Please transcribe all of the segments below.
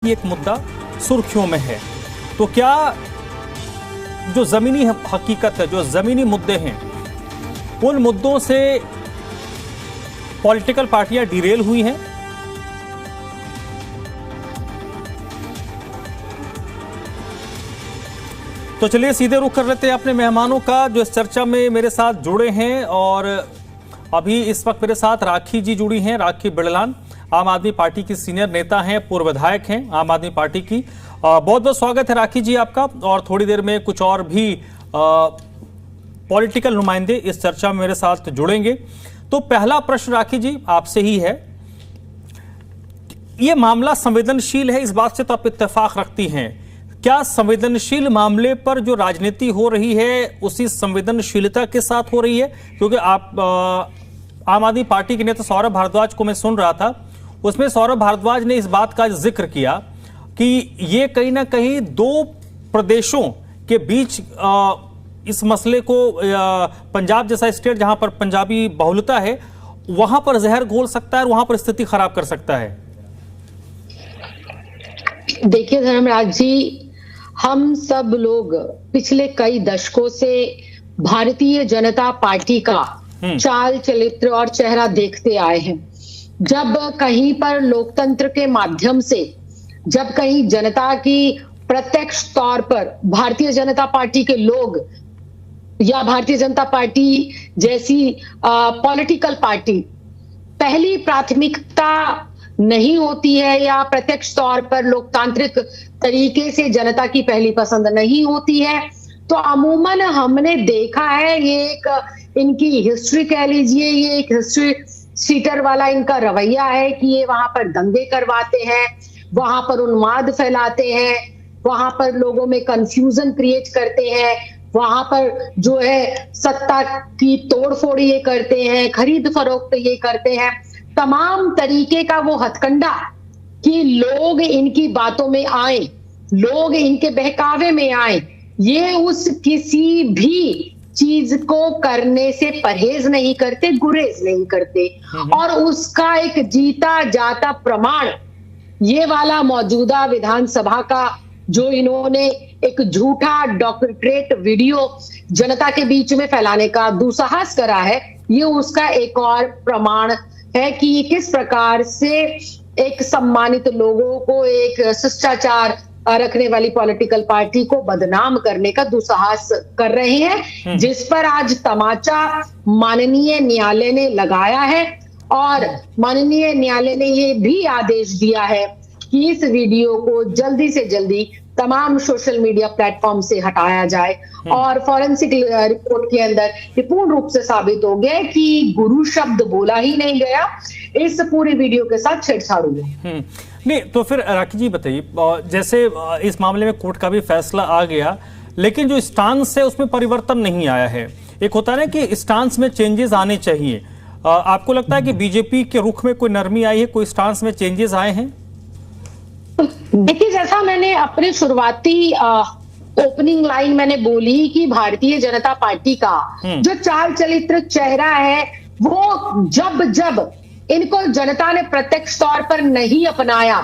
एक मुद्दा सुर्खियों में है। तो क्या जो जमीनी हकीकत है, जो जमीनी मुद्दे हैं, उन मुद्दों से पॉलिटिकल पार्टियां डिरेल हुई हैं? तो चलिए सीधे रुख कर लेते हैं अपने मेहमानों का जो इस चर्चा में मेरे साथ जुड़े हैं। और अभी इस वक्त मेरे साथ राखी जी जुड़ी हैं। राखी बिड़लान आम आदमी पार्टी की सीनियर नेता हैं, पूर्व विधायक हैं आम आदमी पार्टी की। बहुत बहुत स्वागत है राखी जी आपका। और थोड़ी देर में कुछ और भी पॉलिटिकल नुमाइंदे इस चर्चा में मेरे साथ जुड़ेंगे। तो पहला प्रश्न राखी जी आपसे ही है, ये मामला संवेदनशील है, इस बात से तो आप इत्तेफाक रखती हैं। क्या संवेदनशील मामले पर जो राजनीति हो रही है उसी संवेदनशीलता के साथ हो रही है? क्योंकि आप आम आदमी पार्टी के नेता सौरभ भारद्वाज को मैं सुन रहा था, उसमें सौरभ भारद्वाज ने इस बात का जिक्र किया कि ये कहीं ना कहीं दो प्रदेशों के बीच इस मसले को पंजाब जैसा स्टेट जहां पर पंजाबी बहुलता है वहां पर जहर घोल सकता है और वहां पर स्थिति खराब कर सकता है। देखिए धर्मराज जी, हम सब लोग पिछले कई दशकों से भारतीय जनता पार्टी का चाल चरित्र और चेहरा देखते आए हैं। जब कहीं पर लोकतंत्र के माध्यम से, जब कहीं जनता की प्रत्यक्ष तौर पर भारतीय जनता पार्टी के लोग या भारतीय जनता पार्टी जैसी पॉलिटिकल पार्टी पहली प्राथमिकता नहीं होती है या प्रत्यक्ष तौर पर लोकतांत्रिक तरीके से जनता की पहली पसंद नहीं होती है, तो अमूमन हमने देखा है ये एक इनकी हिस्ट्री कह लीजिए, ये एक हिस्ट्री सीटर वाला इनका रवैया है कि ये वहां पर दंगे करवाते हैं, वहां पर उन्माद फैलाते हैं, वहां पर लोगों में कंफ्यूजन क्रिएट करते हैं, वहां पर जो है सत्ता की तोड़फोड़ ये करते हैं, खरीद फरोख्त ये करते हैं, तमाम तरीके का वो हथकंडा कि लोग इनकी बातों में आए, लोग इनके बहकावे में आए, ये उस किसी भी चीज को करने से परहेज नहीं करते, गुरेज नहीं करते। और उसका एक जीता जाता प्रमाण ये वाला मौजूदा विधानसभा का जो इन्होंने एक झूठा डॉक्टरेट वीडियो जनता के बीच में फैलाने का दुस्साहस करा है, ये उसका एक और प्रमाण है कि किस प्रकार से एक सम्मानित लोगों को, एक शिष्टाचार रखने वाली पॉलिटिकल पार्टी को बदनाम करने का दुस्साहस कर रहे हैं, जिस पर आज तमाचा माननीय न्यायालय ने लगाया है। और माननीय न्यायालय ने ये भी आदेश दिया है कि इस वीडियो को जल्दी से जल्दी तमाम सोशल मीडिया प्लेटफॉर्म से हटाया जाए। और फॉरेंसिक रिपोर्ट के अंदर ये पूर्ण रूप से साबित हो गया कि गुरु शब्द बोला ही नहीं गया, इस पूरी वीडियो के साथ छेड़छाड़ हुई। नहीं तो फिर राखी जी बताइए, जैसे इस मामले में कोर्ट का भी फैसला आ गया, लेकिन जो स्टांस है उसमें परिवर्तन नहीं आया है। एक होता है ना कि स्टांस में चेंजेस आने चाहिए। आपको लगता है कि बीजेपी के रुख में कोई नरमी आई है, कोई स्टांस में चेंजेस आए हैं? देखिए, जैसा मैंने अपने शुरुआती ओपनिंग लाइन मैंने बोली कि भारतीय जनता पार्टी का जो चाल चरित्र चेहरा है वो जब जब इनको जनता ने प्रत्यक्ष तौर पर नहीं अपनाया,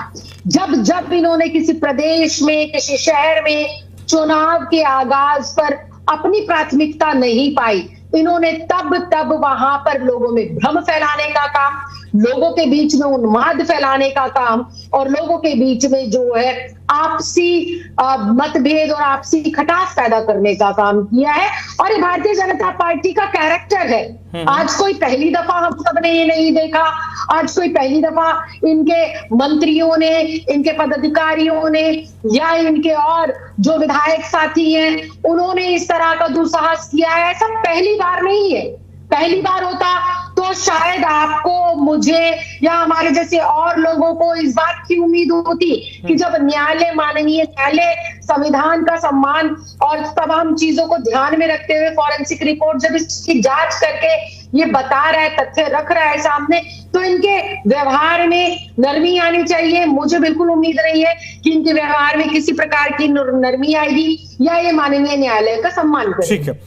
जब जब इन्होंने किसी प्रदेश में, किसी शहर में चुनाव के आगाज पर अपनी प्राथमिकता नहीं पाई, इन्होंने तब तब वहां पर लोगों में भ्रम फैलाने का काम, लोगों के बीच में उन्माद फैलाने का काम और लोगों के बीच में जो है आपसी मतभेद और आपसी खटास पैदा करने का काम किया है। और ये भारतीय जनता पार्टी का कैरेक्टर है। आज कोई पहली दफा हम सबने ये नहीं देखा, आज कोई पहली दफा इनके मंत्रियों ने, इनके पदाधिकारियों ने या इनके और जो विधायक साथी हैं उन्होंने इस तरह का दुस्साहस किया है। ऐसा पहली बार नहीं है। पहली बार होता तो शायद आपको, मुझे या हमारे जैसे और लोगों को इस बात की उम्मीद होती कि जब न्यायालय, माननीय न्यायालय संविधान का सम्मान और तमाम चीजों को ध्यान में रखते हुए फॉरेंसिक रिपोर्ट जब इसकी जांच करके ये बता रहा है, तथ्य रख रहा है सामने, तो इनके व्यवहार में नरमी आनी चाहिए। मुझे बिल्कुल उम्मीद नहीं है कि इनके व्यवहार में किसी प्रकार की नरमी आएगी या ये माननीय न्यायालय का सम्मान करेगी। ठीक है।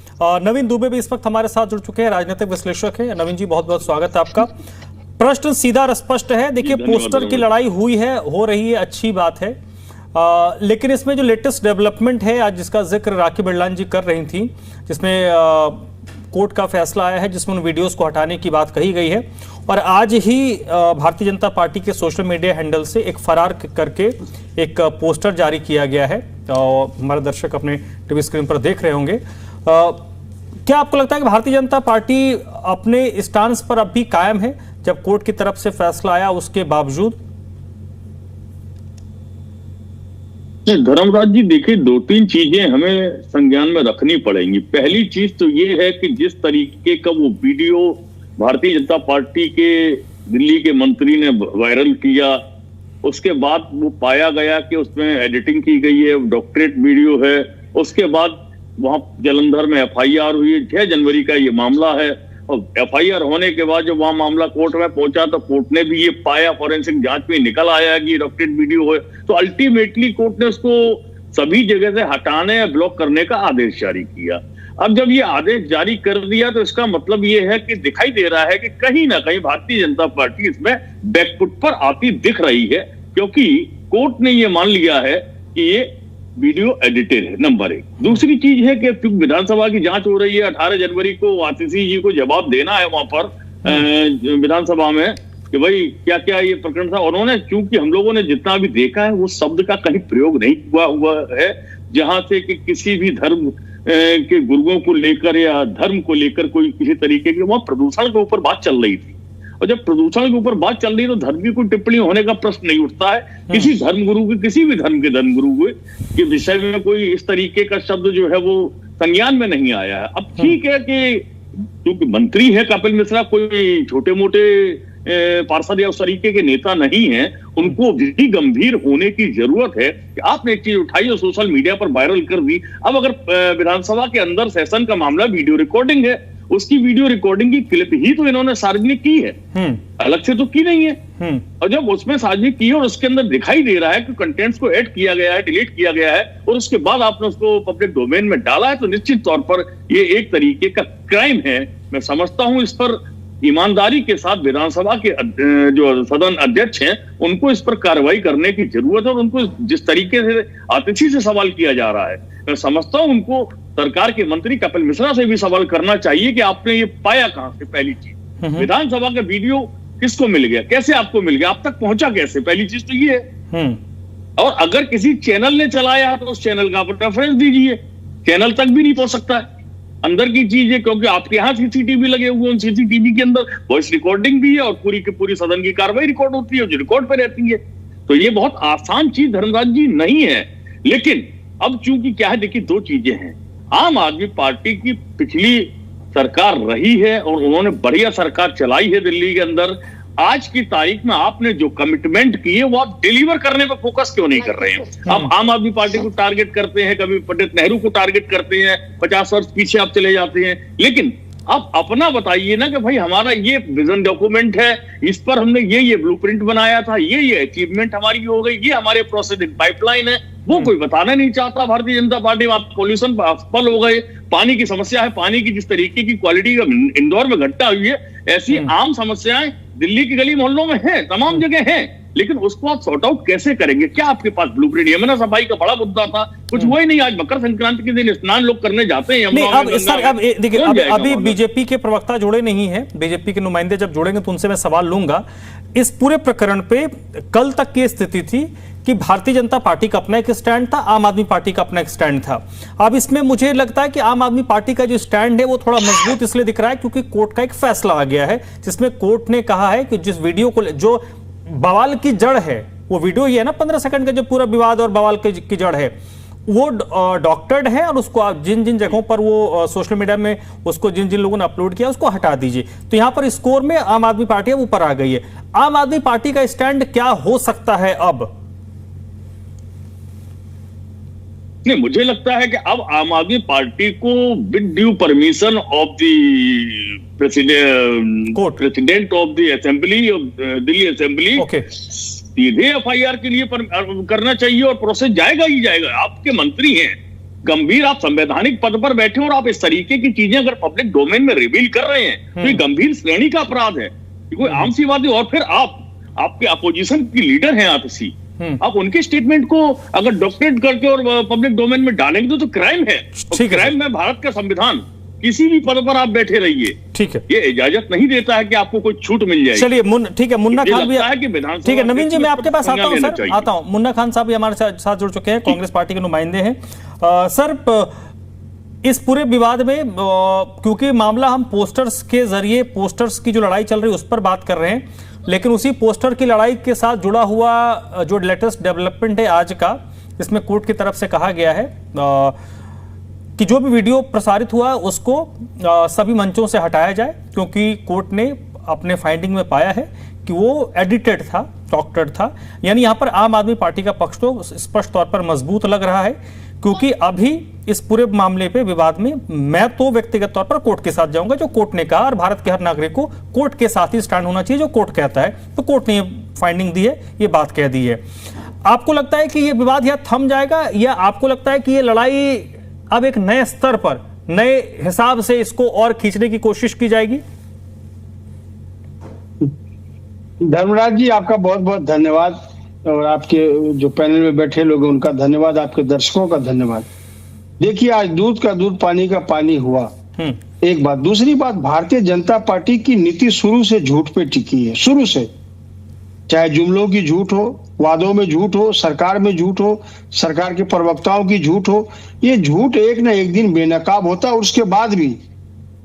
नवीन दुबे भी इस वक्त हमारे साथ जुड़ चुके हैं, राजनीतिक विश्लेषक है। नवीन जी बहुत बहुत स्वागत है आपका। प्रश्न सीधा और स्पष्ट है। देखिए, पोस्टर की लड़ाई हुई है, हो रही है, अच्छी बात है, लेकिन इसमें जो लेटेस्ट डेवलपमेंट है, आज जिसका जिक्र राखी बिरलान जी कर रही थी, जिसमें कोर्ट का फैसला आया है जिसमें उन वीडियोस को हटाने की बात कही गई है, और आज ही भारतीय जनता पार्टी के सोशल मीडिया हैंडल से एक फरार करके एक पोस्टर जारी किया गया है, और हमारे दर्शक अपने टीवी स्क्रीन पर देख रहे होंगे। क्या आपको लगता है कि भारतीय जनता पार्टी अपने स्टांस पर अब भी कायम है जब कोर्ट की तरफ से फैसला आया उसके बावजूद? धर्मराज जी, देखिए, दो तीन चीजें हमें संज्ञान में रखनी पड़ेंगी। पहली चीज तो ये है कि जिस तरीके का वो वीडियो भारतीय जनता पार्टी के दिल्ली के मंत्री ने वायरल किया, उसके बाद वो पाया गया कि उसमें एडिटिंग की गई है, डॉक्टरेट वीडियो है। उसके बाद वहां जलंधर में एफआईआर हुई है, 6 जनवरी का ये मामला है, और एफआईआर होने के बाद जब वहां मामला कोर्ट में पहुंचा तो कोर्ट ने भी ये पाया, फॉरेंसिक जांच में निकल आया कि डॉक्टरेट वीडियो है। तो अल्टीमेटली कोर्ट ने उसको सभी जगह से हटाने या ब्लॉक करने का आदेश जारी किया। अब जब ये आदेश जारी कर दिया तो इसका मतलब ये है कि दिखाई दे रहा है कि कहीं ना कहीं भारतीय जनता पार्टी इसमें बैकफुट पर आती दिख रही है, क्योंकि कोर्ट ने ये मान लिया है कि ये वीडियो एडिटेड है, नंबर 1। दूसरी चीज है कि विधानसभा की जांच हो रही है, 18 जनवरी को आतिशी जी को जवाब देना है वहां पर विधानसभा में कि भाई क्या क्या ये प्रकरण था। उन्होंने, चूंकि हम लोगों ने जितना भी देखा है, वो शब्द का कहीं प्रयोग नहीं हुआ है जहां से कि किसी भी धर्म के गुरुओं को लेकर या धर्म को लेकर कोई किसी तरीके की, वहां प्रदूषण के ऊपर बात चल रही थी, और जब प्रदूषण के ऊपर बात चल रही है तो धर्म की कोई टिप्पणी होने का प्रश्न नहीं उठता है। किसी धर्मगुरु के, किसी भी धर्म के धर्मगुरु के विषय में कोई इस तरीके का शब्द जो है वो संज्ञान में नहीं आया है। अब ठीक है कि क्योंकि मंत्री है कपिल मिश्रा, कोई छोटे मोटे पार्षद या उस तरीके के नेता नहीं है, उनको भी गंभीर होने की जरूरत है कि आपने एक चीज उठाई और सोशल मीडिया पर वायरल कर दी। अब अगर विधानसभा के अंदर सेशन का मामला वीडियो रिकॉर्डिंग है, उसकी वीडियो रिकॉर्डिंग की क्लिप ही तो इन्होंने सार्वजनिक की है, अलग से तो की नहीं है। और जब उसमें सार्वजनिक की और उसके अंदर दिखाई दे रहा है कि कंटेंट्स को ऐड किया गया है, डिलीट किया गया है, और उसके बाद आपने उसको पब्लिक डोमेन में डाला है, तो निश्चित तौर पर ये एक तरीके का क्राइम है। मैं समझता हूं इस पर ईमानदारी के साथ विधानसभा के जो सदन अध्यक्ष हैं उनको इस पर कार्रवाई करने की जरूरत है, और उनको जिस तरीके से आतिशी से सवाल किया जा रहा है, मैं समझता हूं उनको सरकार के मंत्री कपिल मिश्रा से भी सवाल करना चाहिए कि आपने ये पाया कहां से। पहली चीज, विधानसभा का वीडियो किसको मिल गया, कैसे आपको मिल गया, आप तक पहुंचा कैसे, पहली चीज तो ये है। और अगर किसी चैनल ने चलाया तो उस चैनल का आप रेफरेंस दीजिए, चैनल तक भी नहीं पहुंच सकता है, अंदर की चीज है, क्योंकि आपके यहाँ सीसीटीवी लगे हुए, उन सीसीटीवी के अंदर वॉइस रिकॉर्डिंग भी है और पूरी की पूरी सदन की कार्रवाई रिकॉर्ड होती है, जो रिकॉर्ड पे रहती है। तो ये बहुत आसान चीज धर्मराज जी नहीं है। लेकिन अब चूंकि क्या है, देखिए, दो चीजें हैं। आम आदमी पार्टी की पिछली सरकार रही है और उन्होंने बढ़िया सरकार चलाई है दिल्ली के अंदर। आज की तारीख में आपने जो कमिटमेंट किए वो आप डिलीवर करने पर फोकस क्यों नहीं कर रहे हैं? आप आम आदमी पार्टी को टारगेट करते हैं, कभी पंडित नेहरू को टारगेट करते हैं, 50 वर्ष पीछे आप चले जाते हैं, लेकिन आप अपना बताइए ना कि भाई हमारा ये विजन डॉक्यूमेंट है, इस पर हमने ये ब्लूप्रिंट बनाया था, ये अचीवमेंट हमारी हो गई, ये हमारे प्रोसेसिंग पाइपलाइन है। वो कोई बताना नहीं चाहता भारतीय जनता पार्टी में। आप पोल्यूशन पर असफल हो गए, पानी की समस्या है, पानी की जिस तरीके की क्वालिटी का इंदौर में घटना हुई है, ऐसी आम समस्याएं दिल्ली की गली मोहल्लों में हैं, तमाम जगह हैं, लेकिन उसको आप सॉर्ट आउट कैसे करेंगे? क्या आपके पास ब्लूप्रिंट? यमुना सफाई का बड़ा मुद्दा था, कुछ वो ही नहीं। आज मकर संक्रांति के दिन स्नान लोग करने जाते हैं यमुना में। अब देखिए, अभी बीजेपी के प्रवक्ता जुड़े नहीं है, बीजेपी के नुमाइंदे जब जुड़ेंगे तो उनसे मैं सवाल लूंगा। इस पूरे प्रकरण पे कल तक की स्थिति थी कि भारतीय जनता पार्टी का अपना एक स्टैंड था, आम आदमी पार्टी का अपना एक स्टैंड था। अब इसमें मुझे लगता है कि आम आदमी पार्टी का जो स्टैंड है वो थोड़ा मजबूत इसलिए दिख रहा है क्योंकि कोर्ट का एक फैसला आ गया है जिसमें कोर्ट ने कहा है कि जिस वीडियो को, जो बवाल की जड़ है, वो वीडियो ही है ना 15 सेकंड का, जो पूरा विवाद और बवाल की जड़ है, वो डॉक्टर्ड है, और उसको आप जिन जिन जगहों पर वो सोशल मीडिया में उसको जिन जिन लोगों ने अपलोड किया उसको हटा दीजिए। तो यहां पर स्कोर में आम आदमी पार्टी ऊपर आ गई है। आम आदमी पार्टी का स्टैंड क्या हो सकता है अब? नहीं, मुझे लगता है कि अब आम आदमी पार्टी को with due permission of the president of the assembly of Delhi assembly सीधे एफआईआर के लिए करना चाहिए, और प्रोसेस जाएगा ही जाएगा। आपके मंत्री हैं, गंभीर, आप संवैधानिक पद पर बैठे और आप इस तरीके की चीजें अगर पब्लिक डोमेन में रिवील कर रहे हैं तो ये गंभीर श्रेणी का अपराध है। ये कोई आम सी बात है। और फिर आपके अपोजिशन की लीडर हैं आतिशी, आप उनके स्टेटमेंट को अगर डॉक्टरेट करके और पब्लिक डोमेन में डालेंगे तो क्राइम है। और क्राइम में भारत का संविधान किसी भी पद पर आप बैठे रहिए, ठीक है, ये इजाजत नहीं देता है कि आपको कोई छूट मिल जाए। चलिए ठीक है, मुन्ना खान भी ठीक है। नवीन जी, मैं आपके पास आता हूं सर, आता हूं। मुन्ना खान साहब भी हमारे साथ जुड़ चुके हैं, कांग्रेस पार्टी के नुमाइंदे हैं। सर, इस पूरे विवाद में क्योंकि मामला हम पोस्टर्स के जरिए, पोस्टर्स की जो लड़ाई चल रही है उस पर बात कर रहे हैं, लेकिन उसी पोस्टर की लड़ाई के साथ जुड़ा हुआ जो लेटेस्ट डेवलपमेंट है आज का, इसमें कोर्ट की तरफ से कहा गया है कि जो भी वीडियो प्रसारित हुआ उसको सभी मंचों से हटाया जाए, क्योंकि कोर्ट ने अपने फाइंडिंग में पाया है कि वो एडिटेड था, डॉक्टर्ड था। यानी यहाँ पर आम आदमी पार्टी का पक्ष तो स्पष्ट तौर पर मजबूत लग रहा है, क्योंकि अभी इस पूरे मामले पे विवाद में मैं तो व्यक्तिगत तौर पर कोर्ट के साथ जाऊंगा, जो कोर्ट ने कहा, और भारत के हर नागरिक को कोर्ट के साथ ही स्टैंड होना चाहिए, जो कोर्ट कहता है। तो कोर्ट ने ये फाइंडिंग दी है, ये बात कह दी है। आपको लगता है कि ये विवाद यहाँ थम जाएगा, या आपको लगता है कि ये लड़ाई अब एक नए स्तर पर, नए हिसाब से इसको और खींचने की कोशिश की जाएगी? धर्मराज जी, आपका बहुत बहुत धन्यवाद, और आपके जो पैनल में बैठे लोग उनका धन्यवाद, आपके दर्शकों का धन्यवाद। देखिए, आज दूध का दूध, पानी का पानी हुआ, एक बात। दूसरी बात, भारतीय जनता पार्टी की नीति शुरू से झूठ पे टिकी है, शुरू से। चाहे जुमलों की झूठ हो, वादों में झूठ हो, सरकार में झूठ हो, सरकार के प्रवक्ताओं की झूठ हो, ये झूठ एक न एक दिन बेनकाब होता है। और उसके बाद भी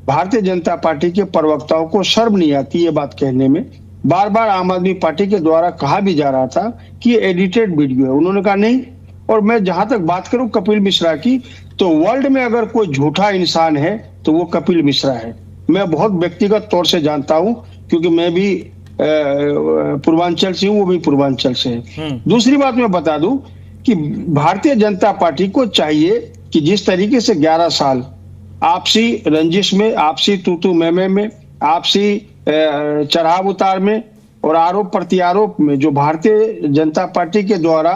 भारतीय जनता पार्टी के प्रवक्ताओं को शर्म नहीं आती ये बात कहने में। बार बार आम आदमी पार्टी के द्वारा कहा भी जा रहा था कि ये एडिटेड वीडियो है, उन्होंने कहा नहीं। और मैं जहां तक बात करूं कपिल मिश्रा की, तो वर्ल्ड में अगर कोई झूठा इंसान है तो वो कपिल मिश्रा है। मैं बहुत व्यक्तिगत तौर से जानता हूं, क्योंकि मैं भी पूर्वांचल से हूं, वो भी पूर्वांचल से है। दूसरी बात मैं बता दूं कि भारतीय जनता पार्टी को चाहिए कि जिस तरीके से 11 साल आपसी रंजिश में, आपसी तू मैं में, आपसी चढ़ाव उतार में और आरोप प्रत्यारोप में जो भारतीय जनता पार्टी के द्वारा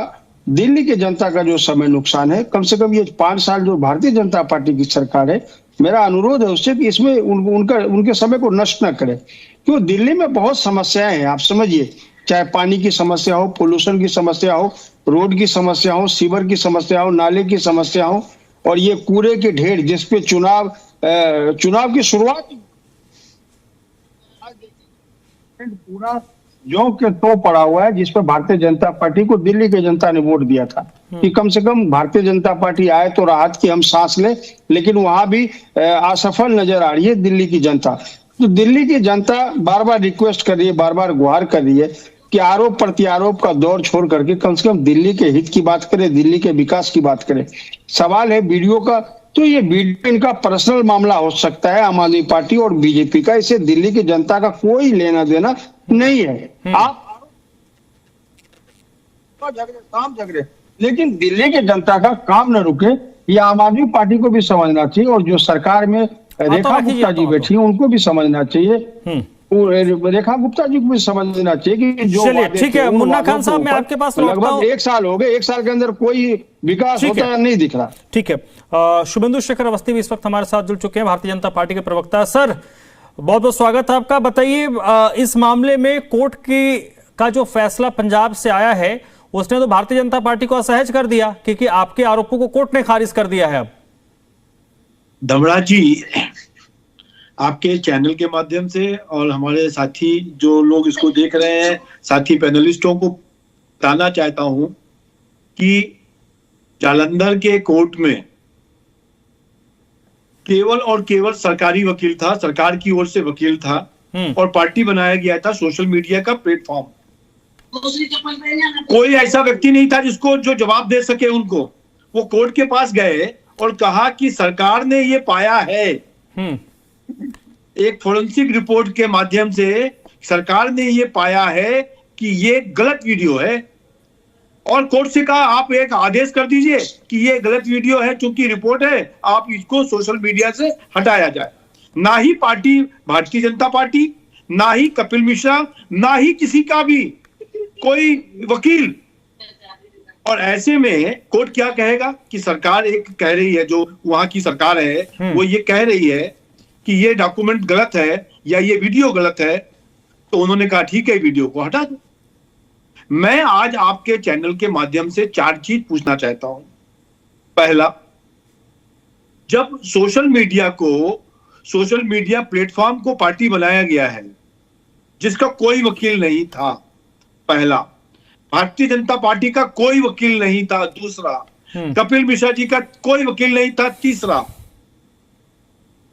दिल्ली के जनता का जो समय नुकसान है, कम से कम ये 5 साल जो भारतीय जनता पार्टी की सरकार है, मेरा अनुरोध है उससे कि इसमें उनके समय को नष्ट न करे। क्यों, दिल्ली में बहुत समस्याएं हैं, आप समझिए, चाहे पानी की समस्या हो, पोल्यूशन की समस्या हो, रोड की समस्या हो, सीवर की समस्या हो, नाले की समस्या हो, और ये कूड़े के ढेर जिसपे चुनाव की शुरुआत पूरा जो के तो पड़ा हुआ है, जिस पर भारतीय जनता पार्टी को दिल्ली की जनता ने वोट दिया था कि कम से कम भारतीय जनता पार्टी आए तो राहत की हम सांस ले, लेकिन वहां भी असफल नजर आ रही है दिल्ली की जनता। तो दिल्ली की जनता बार बार रिक्वेस्ट कर रही है, बार बार गुहार कर रही है कि आरोप प्रत्यारोप का दौर छोड़ करके कम से कम दिल्ली के हित की बात करें, दिल्ली के विकास की बात करें। सवाल है वीडियो का, तो ये वीडियो इनका पर्सनल मामला हो सकता है, आम आदमी पार्टी और बीजेपी का, इसे दिल्ली की जनता का कोई लेना देना नहीं है। आप झगड़े, लेकिन दिल्ली की जनता का काम न रुके, ये आम आदमी पार्टी को भी समझना चाहिए, और जो सरकार में रेखा गुप्ता जी बैठी है उनको भी समझना चाहिए, रेखा गुप्ता जी को भी समझना चाहिए कि जो ठीक है। मुन्ना खान साहब, मैं आपके पास लगभग 1 साल हो गए, 1 साल के अंदर कोई विकास होता नहीं दिख रहा। ठीक है। शुभेंदु शेखर अवस्थी भी इस वक्त हमारे साथ जुड़ चुके हैं, भारतीय जनता पार्टी के प्रवक्ता। सर, बहुत बहुत स्वागत है आपका। बताइए, इस मामले में कोर्ट का जो फैसला पंजाब से आया है, उसने तो भारतीय जनता पार्टी को असहज कर दिया, क्योंकि आपके आरोपों को कोर्ट ने खारिज कर दिया है। अब धमराज जी, आपके चैनल के माध्यम से और हमारे साथी जो लोग इसको देख रहे हैं, साथी पैनलिस्टों को बताना चाहता हूं कि जालंधर के कोर्ट में केवल और केवल सरकारी वकील था, सरकार की ओर से वकील था, और पार्टी बनाया गया था सोशल मीडिया का प्लेटफॉर्म। कोई ऐसा व्यक्ति नहीं था जिसको जो जवाब दे सके उनको। वो कोर्ट के पास गए और कहा कि सरकार ने ये पाया है, एक फोरेंसिक रिपोर्ट के माध्यम से सरकार ने ये पाया है कि ये गलत वीडियो है, और कोर्ट से कहा आप एक आदेश कर दीजिए कि ये गलत वीडियो है, क्योंकि रिपोर्ट है, आप इसको सोशल मीडिया से हटाया जाए। ना ही पार्टी भारतीय जनता पार्टी, ना ही कपिल मिश्रा, ना ही किसी का भी कोई वकील। और ऐसे में कोर्ट क्या कहेगा कि सरकार एक कह रही है, जो वहां की सरकार है वो ये कह रही है कि ये डॉक्यूमेंट गलत है या ये वीडियो गलत है, तो उन्होंने कहा ठीक है, वीडियो को हटा दो। मैं आज आपके चैनल के माध्यम से 4 चीज पूछना चाहता हूं। पहला, जब सोशल मीडिया प्लेटफॉर्म को पार्टी बनाया गया है जिसका कोई वकील नहीं था, पहला, भारतीय जनता पार्टी का कोई वकील नहीं था, दूसरा, कपिल मिश्रा जी का कोई वकील नहीं था, तीसरा,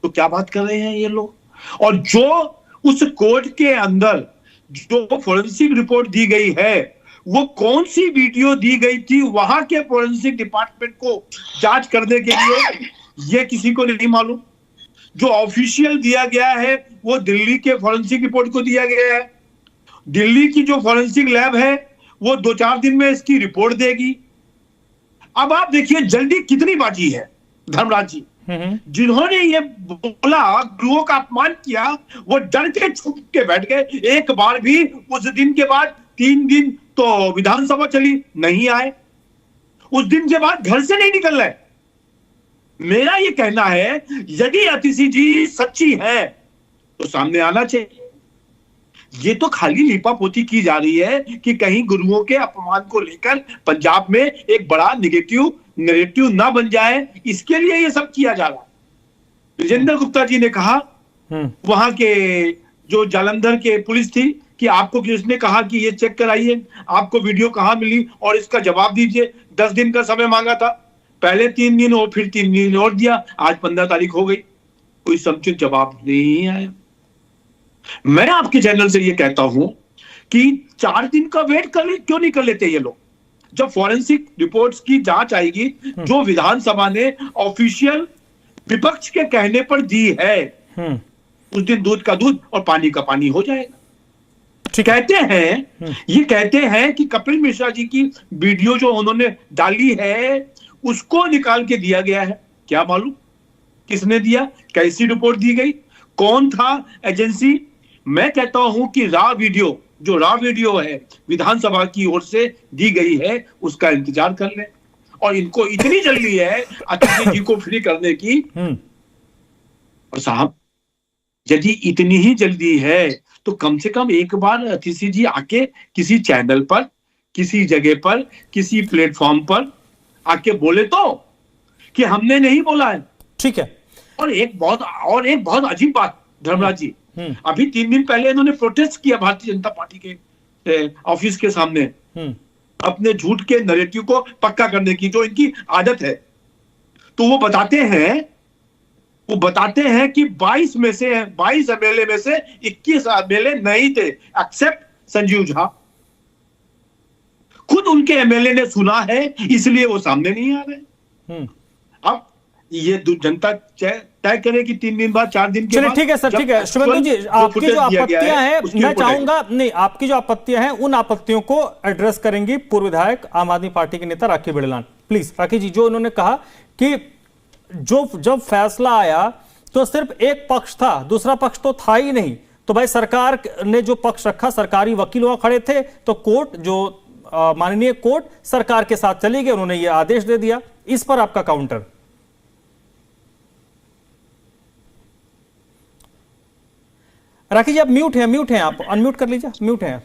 तो क्या बात कर रहे हैं ये लोग। और जो उस कोर्ट के अंदर जो फोरेंसिक रिपोर्ट दी गई है, वो कौन सी वीडियो दी गई थी वहां के फोरेंसिक डिपार्टमेंट को जांच करने के लिए, ये किसी को नहीं मालूम। जो ऑफिशियल दिया गया है वो दिल्ली के फोरेंसिक रिपोर्ट को दिया गया है। दिल्ली की जो फोरेंसिक लैब है वो 2-4 दिन में इसकी रिपोर्ट देगी। अब आप देखिए जल्दी कितनी बाजी है धर्मराज जी। जिन्होंने ये बोला, गुरुओं का अपमान किया, वो डर के छुप के बैठ गए। एक बार भी उस दिन के बाद 3 दिन तो विधानसभा चली, नहीं आए। उस दिन के बाद घर से नहीं निकल रहे। मेरा ये कहना है यदि अतिशी जी सच्ची है तो सामने आना चाहिए। ये तो खाली लीपापोती की जा रही है कि कहीं गुरुओं के अपमान को लेकर पंजाब में एक बड़ा नेगेटिव नैरेटिव ना बन जाए, इसके लिए ये सब किया जा रहा है। विजेंद्र गुप्ता जी ने कहा वहां के जो जालंधर के पुलिस थी कि आपको किसने कहा कि ये चेक कराइए, आपको वीडियो कहां मिली और इसका जवाब दीजिए। 10 दिन का समय मांगा था, पहले 3 दिन और फिर 3 दिन और दिया, आज 15 तारीख हो गई, कोई समुचित जवाब नहीं आया। मैं आपके चैनल से ये कहता हूं कि 4 दिन का वेट क्यों नहीं कर लेते ये लोग। जब फॉरेंसिक रिपोर्ट्स की जांच आएगी जो विधानसभा ने ऑफिशियल विपक्ष के कहने पर दी है, उस दिन दूध का दूध और पानी का पानी हो जाएगा। कहते हैं कि कपिल मिश्रा जी की वीडियो जो उन्होंने डाली है उसको निकाल के दिया गया है। क्या मालूम किसने दिया, कैसी रिपोर्ट दी गई, कौन था एजेंसी। मैं कहता हूं कि रॉ वीडियो है विधानसभा की ओर से दी गई है, उसका इंतजार कर लें। और इनको इतनी जल्दी है अतिशी जी को फ्री करने की। और साहब यदि इतनी ही जल्दी है तो कम से कम एक बार अतिशी जी आके किसी चैनल पर, किसी जगह पर, किसी प्लेटफॉर्म पर आके बोले तो कि हमने नहीं बोला है। ठीक है। और एक बहुत अजीब बात धर्मराज जी, अभी 3 दिन पहले इन्होंने प्रोटेस्ट किया भारतीय जनता पार्टी के ऑफिस के सामने अपने झूठ के नैरेटिव को पक्का करने की, जो इनकी आदत है। तो वो बताते हैं कि 22 एमएलए में से 21 एमएलए नहीं थे, एक्सेप्ट संजीव झा। खुद उनके एमएलए ने सुना है, इसलिए वो सामने नहीं आ रहे। अब ये जनता तय करे कि 3 दिन बाद, 4 दिन के बाद। ठीक है सर, ठीक है। शुभेंदु जी, आपकी जो आपत्तियां हैं, मैं चाहूंगा नहीं, आपकी जो आपत्तियां हैं उन आपत्तियों को एड्रेस करेंगी पूर्व विधायक आम आदमी पार्टी के नेता राखी बिड़लान। प्लीज राखी जी, जो उन्होंने कहा कि जब फैसला आया तो सिर्फ एक पक्ष था, दूसरा पक्ष तो था ही नहीं। तो भाई सरकार ने जो पक्ष रखा, सरकारी वकील वहां खड़े थे, तो कोर्ट, जो माननीय कोर्ट सरकार के साथ चली गई, उन्होंने ये आदेश दे दिया। इस पर आपका काउंटर। राखी जी आप म्यूट हैं, आप अनम्यूट कर लीजिए, म्यूट हैं।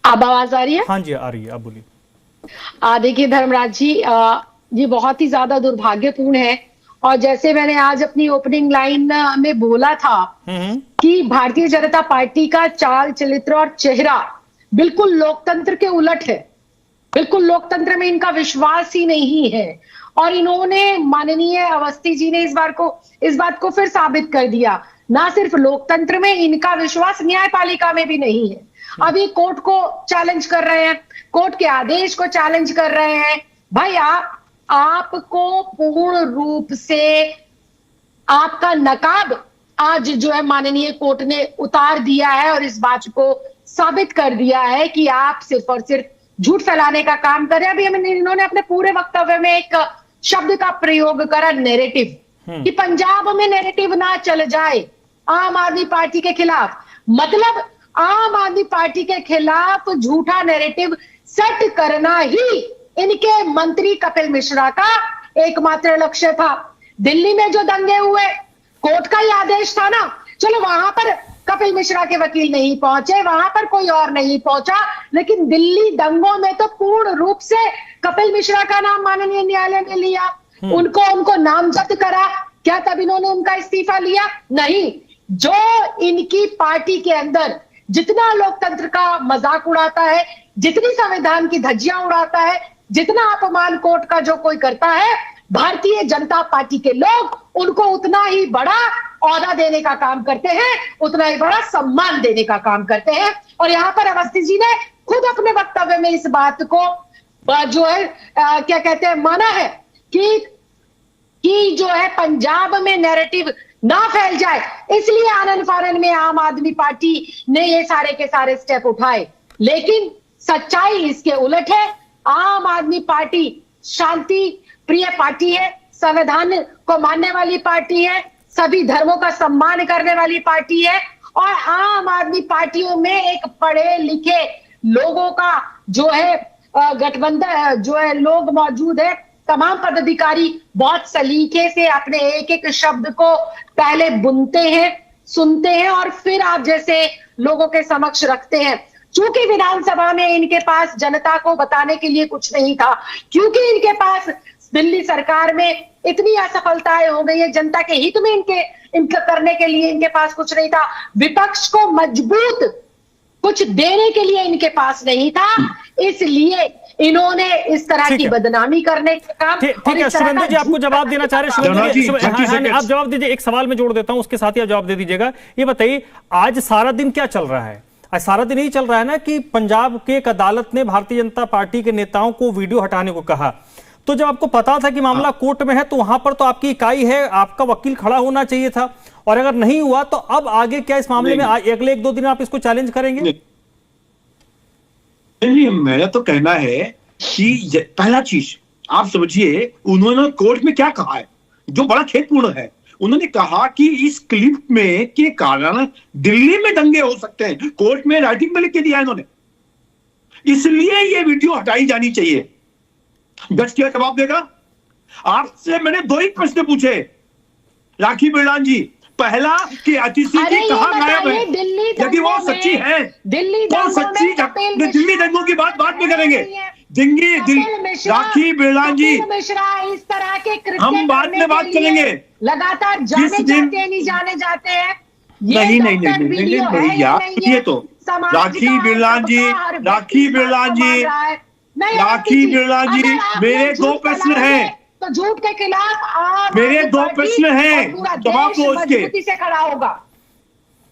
अब आवाज आ रही है? हाँ जी आ रही है, आप बोलिए। देखिए धर्मराज जी, ये बहुत ही ज्यादा दुर्भाग्यपूर्ण है। और जैसे मैंने आज अपनी ओपनिंग लाइन में बोला था कि भारतीय जनता पार्टी का चाल चरित्र और चेहरा बिल्कुल लोकतंत्र के उलट है। बिल्कुल लोकतंत्र में इनका विश्वास ही नहीं है। और इन्होंने, माननीय अवस्थी जी ने इस बात को फिर साबित कर दिया। ना सिर्फ लोकतंत्र में इनका विश्वास, न्यायपालिका में भी नहीं है। अभी कोर्ट को चैलेंज कर रहे हैं, कोर्ट के आदेश को चैलेंज कर रहे हैं। भाई आपको पूर्ण रूप से आपका नकाब आज जो है माननीय कोर्ट ने उतार दिया है और इस बात को साबित कर दिया है कि आप सिर्फ और सिर्फ झूठ फैलाने का काम कर रहे हैं। अभी इन्होंने अपने पूरे वक्तव्य में एक शब्द का प्रयोग करा, नैरेटिव, कि पंजाब में नैरेटिव ना चल जाए आम आदमी पार्टी के खिलाफ। मतलब आम आदमी पार्टी के खिलाफ झूठा नैरेटिव सेट करना ही इनके मंत्री कपिल मिश्रा का एकमात्र लक्ष्य था। दिल्ली में जो दंगे हुए, कोर्ट का ही आदेश था ना, चलो वहां पर कपिल मिश्रा के वकील नहीं पहुंचे, वहां पर कोई और नहीं पहुंचा, लेकिन दिल्ली दंगों में तो पूर्ण रूप से कपिल मिश्रा का नाम माननीय न्यायालय ने लिया, उनको नामजद करा। क्या तब इन्होंने उनका इस्तीफा लिया? नहीं। जो इनकी पार्टी के अंदर जितना लोकतंत्र का मजाक उड़ाता है, जितनी संविधान की धज्जियां उड़ाता है, जितना अपमान कोर्ट का जो कोई करता है, भारतीय जनता पार्टी के लोग उनको उतना ही बड़ा औहदा देने का काम करते हैं, उतना ही बड़ा सम्मान देने का काम करते हैं। और यहां पर अवस्थी जी ने खुद अपने वक्तव्य में इस बात को जो है क्या कहते हैं, माना है कि जो है पंजाब में नैरेटिव ना फैल जाए, इसलिए आनन फानन में आम आदमी पार्टी ने ये सारे के सारे स्टेप उठाए। लेकिन सच्चाई इसके उलट है। आम आदमी पार्टी शांति प्रिय पार्टी है, संविधान को मानने वाली पार्टी है, सभी धर्मों का सम्मान करने वाली पार्टी है, और आम आदमी पार्टियों में एक पढ़े लिखे लोगों का जो है गठबंधन जो है लोग मौजूद है। तमाम पदाधिकारी बहुत सलीके से अपने एक एक शब्द को पहले बुनते हैं, सुनते हैं और फिर आप जैसे लोगों के समक्ष रखते हैं। चूंकि विधानसभा में इनके पास जनता को बताने के लिए कुछ नहीं था, क्योंकि इनके पास दिल्ली सरकार में इतनी असफलताएं हो गई है, जनता के हित में इनका करने के लिए इनके पास कुछ नहीं था, विपक्ष को मजबूत कुछ देने के लिए इनके पास नहीं था, इसलिए इन्होंने इस तरह की बदनामी करने का काम। ठीक है, शुभेंदु जी आपको जवाब देना चाह रहे हैं, आप जवाब दीजिए। एक सवाल मैं जोड़ देता हूं, उसके साथ ही आप जवाब दे दीजिएगा। ये बताइए, आज सारा दिन क्या चल रहा है? आज सारा दिन यही चल रहा है ना कि पंजाब के एक अदालत ने भारतीय जनता पार्टी के नेताओं को वीडियो हटाने को कहा। तो जब आपको पता था कि मामला कोर्ट में है, तो वहां पर तो आपकी इकाई है, आपका वकील खड़ा होना चाहिए था, और अगर नहीं हुआ तो अब आगे क्या इस मामले में अगले 1-2 दिन आप इसको चैलेंज करेंगे? नहीं, मेरा तो कहना है कि पहला चीज आप समझिए, उन्होंने कोर्ट में क्या कहा है जो बड़ा खेदपूर्ण है। उन्होंने कहा कि इस क्लिप में के कारण दिल्ली में दंगे हो सकते हैं, कोर्ट में राइटिंग में लिख के दिया इन्होंने, इसलिए ये वीडियो हटाई जानी चाहिए। जज क्या जवाब देगा? आपसे मैंने 2 ही प्रश्न पूछे राखी बिरलान जी। पहला कि अतिशी जी कहां गायब है? यदि वो सच्ची है तो सच्ची दिल्ली दंगों की बात बाद में करेंगे। राखी बिरलान जी, इस तरह के हम बाद में बात करेंगे। लगातार जाने जाते हैं। नहीं भैया, ये तो राखी बिरलान जी, मेरे 2 प्रश्न हैं। तो झूठ के खिलाफ मेरे 2 प्रश्न हैं, जवाब दो उसके। मजबूती से खड़ा होगा।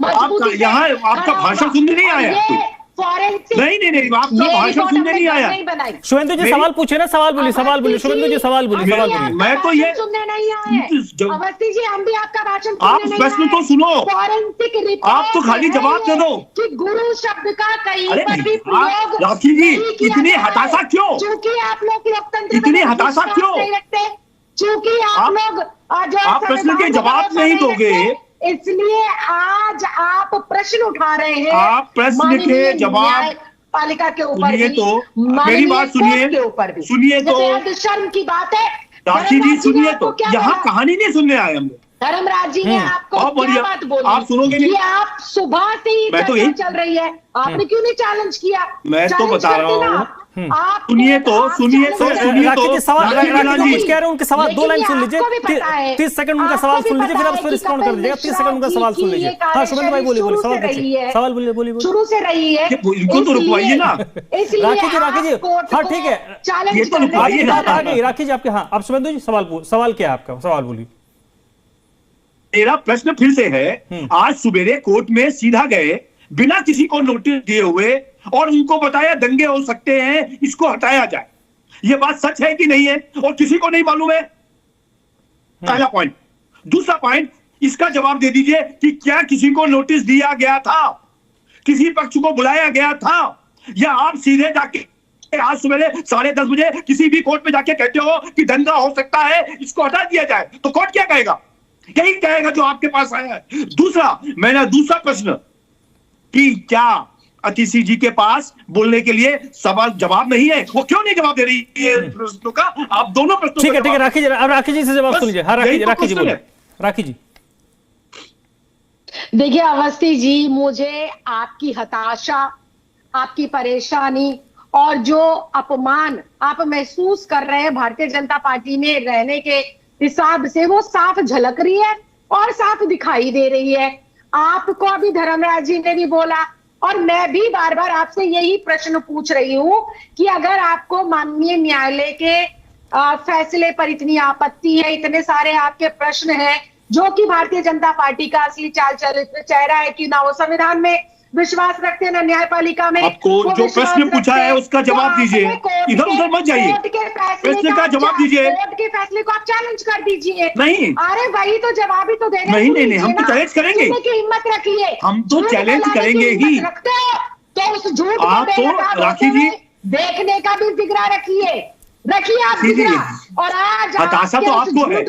आपका यहाँ आपका भाषण सुनने नहीं आया? नहीं, आपका भाषण सुनने नहीं आया। शुभेंदु जी सवाल पूछे ना, सवाल बोलिए। शुभेंदु जी सवाल बोलिए। मैं तो ये सुनने नहीं आए। अवस्थी जी, हम भी आपका भाषण आप प्रश्न तो सुनो, आप तो खाली जवाब दे दो कि गुरु शब्द का कहीं अरे पर भी प्रयोग राखी जी, इतनी हताशा क्यों? चूंकि आप लोग लोकतंत्र इतनी हताशा क्यों? चूंकि आप लोग आप प्रश्न के जवाब नहीं दोगे, इसलिए आज आप प्रश्न उठा रहे हैं। आप प्रश्न के जवाब पालिका के ऊपर भी, तो मेरी बात सुनिए, के ऊपर भी सुनिए तो शर्म की बात है। राखी जी सुनिए तो, यहाँ कहानी नहीं सुनने आए हम। धर्मराज जी ने आपको क्या बात बोली? आप सुनोगे नहीं? आप सुबह से ही चर्चा चल रही है, आपने क्यों नहीं चैलेंज किया? मैं तो बता रहा हूँ, आप सुनिए तो सवाल कुछ कह रहे हैं, उनके सवाल 2 लाइन सुन लीजिए, 30 सेकंड उनका सवाल सुन लीजिए, फिर आप फिर रिस्पॉन्ड कर दीजिएगा। 30 सेकंड उनका सवाल सुन लीजिए। हाँ शुभेंदु भाई बोलिए, सवाल बोलिए। शुरू से रही है, इनको तो रुकवाइए ना। राखी जी हाँ ठीक है, ये तो रुकवाइए ना। राखी जी आपके, हाँ आप शुभेंदु जी सवाल क्या है आपका? सवाल बोलिए। मेरा प्रश्न फिर से है, आज सुबेरे कोर्ट में सीधा गए बिना किसी को नोटिस दिए हुए, और उनको बताया दंगे हो सकते हैं, इसको हटाया जाए। ये बात सच है कि नहीं है, और किसी को नहीं मालूम है? पहला पॉइंट। दूसरा पॉइंट, इसका जवाब दे दीजिए कि क्या किसी को नोटिस दिया गया था, किसी पक्ष को बुलाया गया था, या आप सीधे जाके आज सुबह 10:30 बजे किसी भी कोर्ट में जाके कहते हो कि दंगा हो सकता है, इसको हटा दिया जाए, तो कोर्ट क्या कहेगा? यही कहेगा जो आपके पास आया है। दूसरा प्रश्न कि क्या अतिशी जी के पास बोलने के लिए सवाल जवाब नहीं है? वो क्यों नहीं जवाब दे रही है प्रश्नों का? आप दोनों प्रश्नों ठीक है, राखी जी से जवाब सुन लीजिए। हाँ राखी जी बोलिए। राखी जी देखिए अवस्थी जी, मुझे आपकी हताशा, आपकी परेशानी और जो अपमान आप महसूस कर रहे हैं भारतीय जनता पार्टी में रहने के हिसाब से, वो साफ झलक रही है और साफ दिखाई दे रही है। आपको अभी धर्मराज जी ने भी बोला और मैं भी बार बार आपसे यही प्रश्न पूछ रही हूं कि अगर आपको माननीय न्यायालय के फैसले पर इतनी आपत्ति है, इतने सारे आपके प्रश्न हैं जो कि भारतीय जनता पार्टी का असली चाल चरित्र चेहरा है कि ना वो संविधान में विश्वास रखते हैं ना न्यायपालिका में, आपको जो प्रश्न पूछा है उसका जवाब दीजिए, इधर उधर मत जाइए, प्रश्न का जवाब दीजिए। कोर्ट के फैसले को आप चैलेंज कर दीजिए। नहीं, अरे वही तो जवाब ही तो देना। नहीं, हम तो चैलेंज करेंगे, की हिम्मत रखिए, हम तो चैलेंज करेंगे ही। रखते हो तो उस झूठ आप तो राखी जी देखने का भी जिगरा रखिए आप जिगरा। और आज हताशा तो आपको है,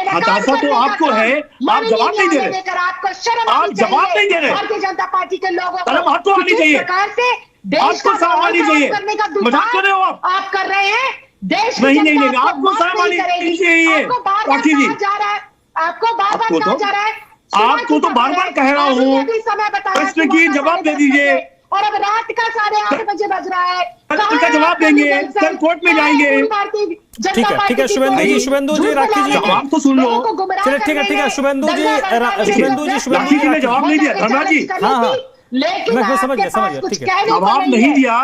हताशा तो आपको है, आप जवाब नहीं दे रहे, आपको शर्म आप जवाब नहीं दे रहे। भारतीय जनता पार्टी के लोगों को आपको आनी चाहिए, प्रकार से आपको शर्म आनी चाहिए। मजाक कर रहे हो आप कर रहे हैं देश। नहीं, आपको शर्म आनी चाहिए राखी जी। आपको बार बार कहा जा रहा है, आपको तो बार बार कह रहा हूँ, प्रश्न की जवाब दे दीजिए। और अब रात का 8:30 बजे बज रहा है, इसका जवाब देंगे, कल कोर्ट में जाएंगे। ठीक है शुभेंदु जी राखी जी जवाब तो सुन लो। चलिए ठीक है शुभेंदु जी राखी जी ने जवाब नहीं दिया धर्मराज जी। हाँ लेकिन मैं समझ गया ठीक है। जवाब नहीं दिया,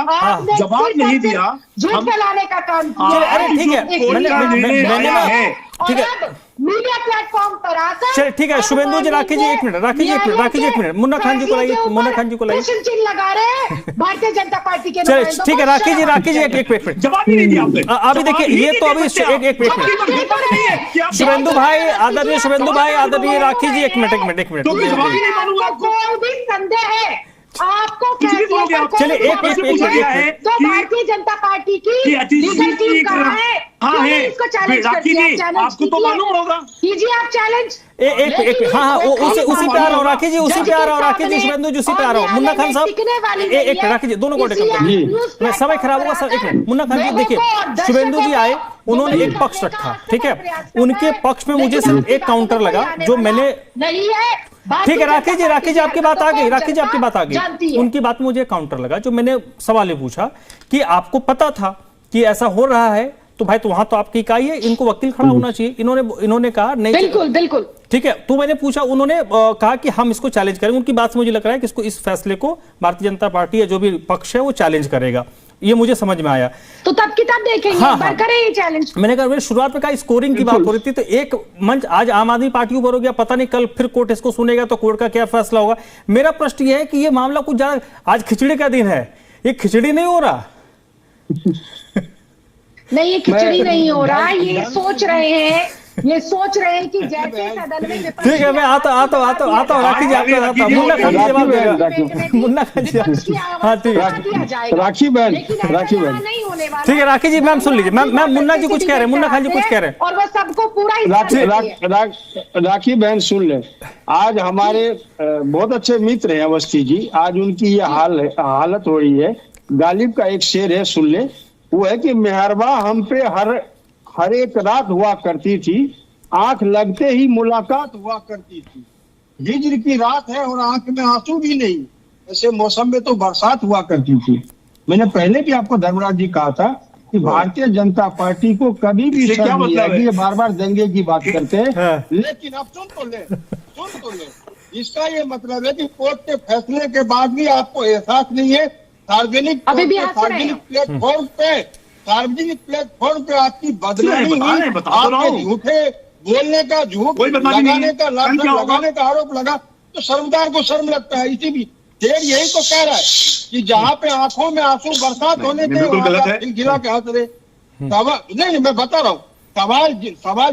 जवाब नहीं दिया, झूठ फैलाने का काम। अरे ठीक है, मैंने ठीक है मीडिया प्लेटफॉर्म पर आकर। चलिए ठीक है शुभेंदु जी राखी जी एक मिनट मुन्ना खान जी को लाइए प्रश्न चिन्ह लगा रहे हैं भारतीय जनता पार्टी के। चलिए ठीक है राखी जी एक मिनट जवाब नहीं दिया आपने। अभी देखिए ये तो अभी एक मिनट शुभेंदु भाई आदरणीय राखी जी एक मिनट कोई भी संदेह है आपको चलिए एक तो भारतीय जनता पार्टी की लीगल टीम कहाँ है? हाँ है इसको चैलेंज राखी जी, आपको तो मालूम होगा। कीजिए आप चैलेंज। हाँ उसी पे आ रहा हूँ राखी जी, उसी पे आ रहा हूँ राखी जी, शुभेंदु जी उसी पे आ रहा हूँ। मुन्ना खान साहब एक राखी जी दोनों को मैं समय खराब होगा सर एक मिनट। मुन्ना खान जी देखिए शुभेंदु जी आए, उन्होंने एक पक्ष रखा, ठीक है, उनके पक्ष में मुझे सिर्फ एक काउंटर लगा जो मैंने नहीं है। ठीक है राखी जी आपकी बात आ गई, राखी जी आपकी बात आ गई। उनकी बात में मुझे काउंटर लगा जो मैंने सवाल ये पूछा कि आपको पता था कि ऐसा हो रहा है तो भाई तो वहां तो आपकी इकाई है, इनको वकील खड़ा होना चाहिए। इन्होंने कहा नहीं बिल्कुल ठीक है। तो मैंने पूछा, उन्होंने कहा कि हम इसको चैलेंज करेंगे। उनकी बात से मुझे लग रहा है कि इसको इस फैसले को भारतीय जनता पार्टी या जो भी पक्ष है वो चैलेंज करेगा, ये मुझे समझ में आया। तो तब किताब देखेंगे। हाँ, करें ये चैलेंज। मैंने कहा शुरुआत में कहा स्कोरिंग की बात हो रही थी तो एक मंच आज आम आदमी पार्टी ऊपर हो गया, पता नहीं कल फिर कोर्ट इसको सुनेगा तो कोर्ट का क्या फैसला होगा। मेरा प्रश्न यह है कि ये मामला कुछ ज्यादा, आज खिचड़ी का दिन है, ये खिचड़ी नहीं हो रहा। नहीं ये खिचड़ी नहीं हो रहा, ये सोच रहे हैं कि जैसे सदन में ठीक है मैं आता हूँ राखी जी आपको आता हूँ। मुन्ना खान जी जवाब देगा, मुन्ना खान जी। हाँ ठीक है राखी बहन नहीं होने वाला। ठीक है राखी जी मैम सुन लीजिए, मैम मुन्ना जी कुछ कह रहे हैं, मुन्ना खान जी कुछ कह रहे हैं और वो सबको पूरा राखी बहन सुन ले। आज हमारे बहुत अच्छे मित्र हैं अवस्थी जी, आज उनकी ये हालत हो रही है। गालिब का एक शेर है, सुन ले, वो है कि मेहरबा हम पे हर एक रात हुआ करती थी, आंख लगते ही मुलाकात हुआ करती थी। हिज्र की रात है और आंख में आंसू भी नहीं, ऐसे मौसम में तो बरसात हुआ करती थी। मैंने पहले भी आपको धर्मराज जी कहा था कि भारतीय जनता पार्टी को कभी भी शर्म नहीं आएगी, ये बार बार दंगे की बात करते हैं। लेकिन अब सुन तो ले, इसका ये मतलब है कि कोर्ट के फैसले के बाद भी आपको एहसास नहीं है सार्वजनिक प्लेटफॉर्म पे आपकी बदनामी, आपके झूठे बोलने का, झूठ लगाने का आरोप लगा तो शर्मदार को शर्म लगता है। इसी भी शेर यही तो कह रहा है कि जहाँ पे आंखों में आंसू बरसात होने के गिरा के हंस रहे। नहीं मैं बता रहा हूँ, सवाल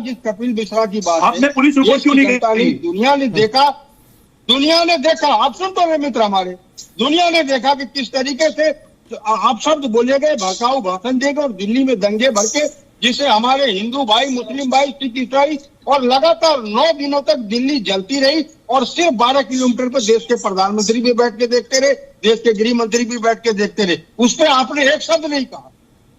जिस कपिल मिश्रा की बात है, पुलिस रिपोर्ट क्यों नहीं गई? दुनिया ने देखा, आप सुन तो रहे मित्र हमारे, दुनिया ने देखा कि किस तरीके से आप शब्द बोले गए, भड़काऊ भाषण देगा और दिल्ली में दंगे भर के, जिसे हमारे हिंदू भाई, मुस्लिम भाई, सिख ईसाई, और लगातार 9 दिनों तक दिल्ली जलती रही और सिर्फ 12 किलोमीटर पर देश के प्रधानमंत्री भी बैठ के देखते रहे, देश के गृह मंत्री भी बैठ के देखते रहे। उस पर आपने एक शब्द नहीं कहा।